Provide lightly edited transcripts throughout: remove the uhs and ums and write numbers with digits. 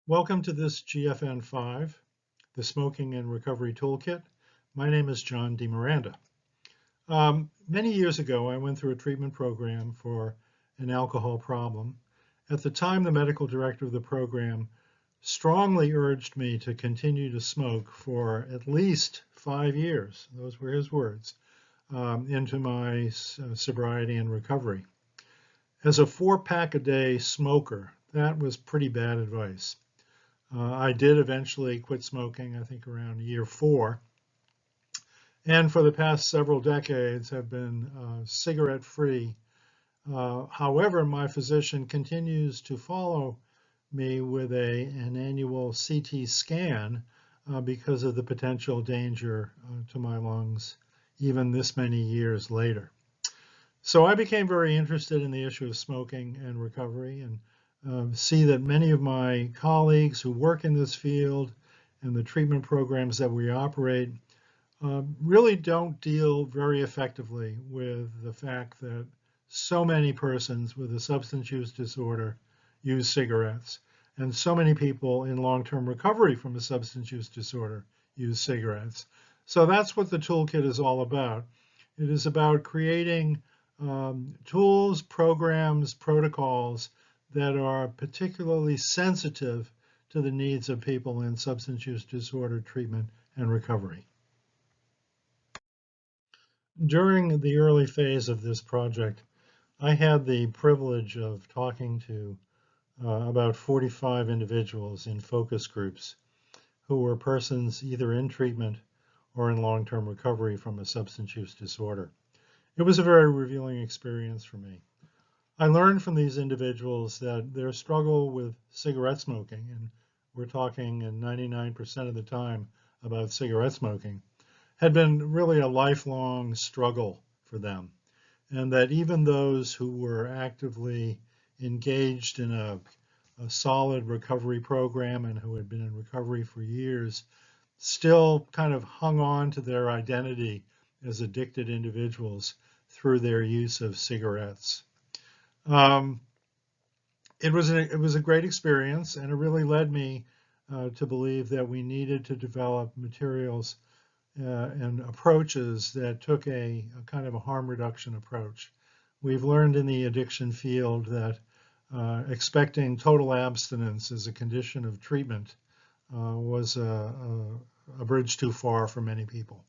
Welcome to this GFN5, the Smoking and Recovery Toolkit. My name is John DeMiranda. Many years ago, I went through a treatment program for an alcohol problem. At the time, the medical director of the program strongly urged me to continue to smoke for at least 5 years, those were his words, into my sobriety and recovery. As a 4-pack-a-day smoker, that was pretty bad advice. I did eventually quit smoking, I think around year 4, and for the past several decades have been cigarette-free. However, my physician continues to follow me with an annual CT scan because of the potential danger to my lungs, even this many years later. So I became very interested in the issue of smoking and recovery, and see that many of my colleagues who work in this field and the treatment programs that we operate really don't deal very effectively with the fact that so many persons with a substance use disorder use cigarettes, and so many people in long-term recovery from a substance use disorder use cigarettes. So that's what the toolkit is all about. It is about creating tools, programs, protocols that are particularly sensitive to the needs of people in substance use disorder treatment and recovery. During the early phase of this project, I had the privilege of talking to about 45 individuals in focus groups who were persons either in treatment or in long-term recovery from a substance use disorder. It was a very revealing experience for me. I learned from these individuals that their struggle with cigarette smoking, and we're talking 99% of the time about cigarette smoking, had been really a lifelong struggle for them. And that even those who were actively engaged in a solid recovery program and who had been in recovery for years still kind of hung on to their identity as addicted individuals through their use of cigarettes. It was a great experience, and it really led me to believe that we needed to develop materials and approaches that took a kind of a harm reduction approach. We've learned in the addiction field that expecting total abstinence as a condition of treatment was a bridge too far for many people.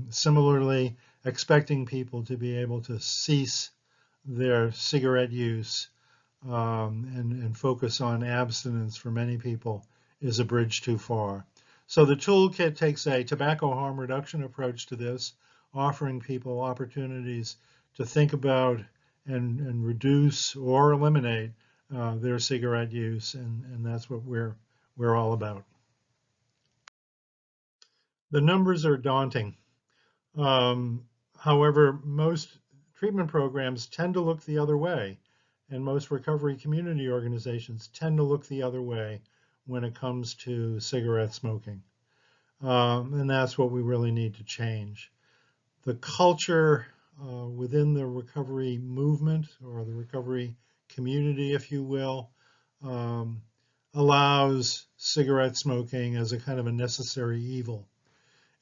Similarly, expecting people to be able to cease their cigarette use and focus on abstinence for many people is a bridge too far. So the toolkit takes a tobacco harm reduction approach to this, offering people opportunities to think about and reduce or eliminate their cigarette use, and that's what we're all about. The numbers are daunting. However, most treatment programs tend to look the other way, and most recovery community organizations tend to look the other way when it comes to cigarette smoking. And that's what we really need to change. The culture within the recovery movement or the recovery community, if you will, allows cigarette smoking as a kind of a necessary evil.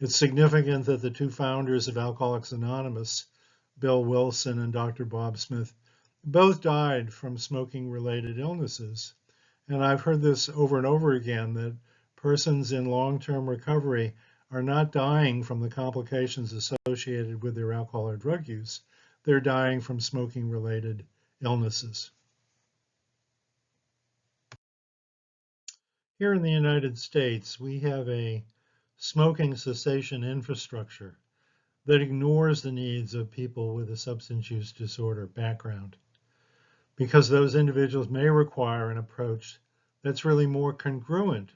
It's significant that the two founders of Alcoholics Anonymous, Bill Wilson and Dr. Bob Smith, both died from smoking-related illnesses. And I've heard this over and over again, that persons in long-term recovery are not dying from the complications associated with their alcohol or drug use. They're dying from smoking-related illnesses. Here in the United States, we have a smoking cessation infrastructure that ignores the needs of people with a substance use disorder background, because those individuals may require an approach that's really more congruent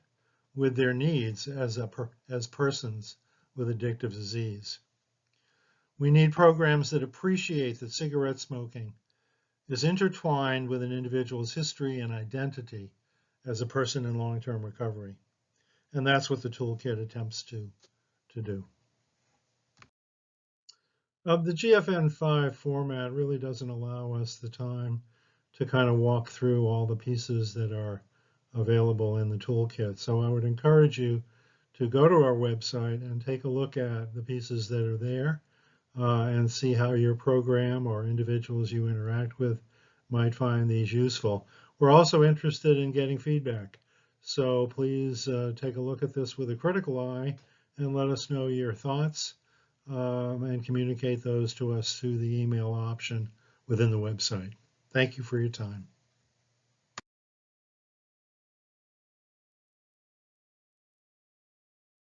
with their needs as persons with addictive disease. We need programs that appreciate that cigarette smoking is intertwined with an individual's history and identity as a person in long-term recovery. And that's what the toolkit attempts to do. The GFN5 format really doesn't allow us the time to kind of walk through all the pieces that are available in the toolkit. So I would encourage you to go to our website and take a look at the pieces that are there and see how your program or individuals you interact with might find these useful. We're also interested in getting feedback. So please take a look at this with a critical eye and let us know your thoughts and communicate those to us through the email option within the website. Thank you for your time.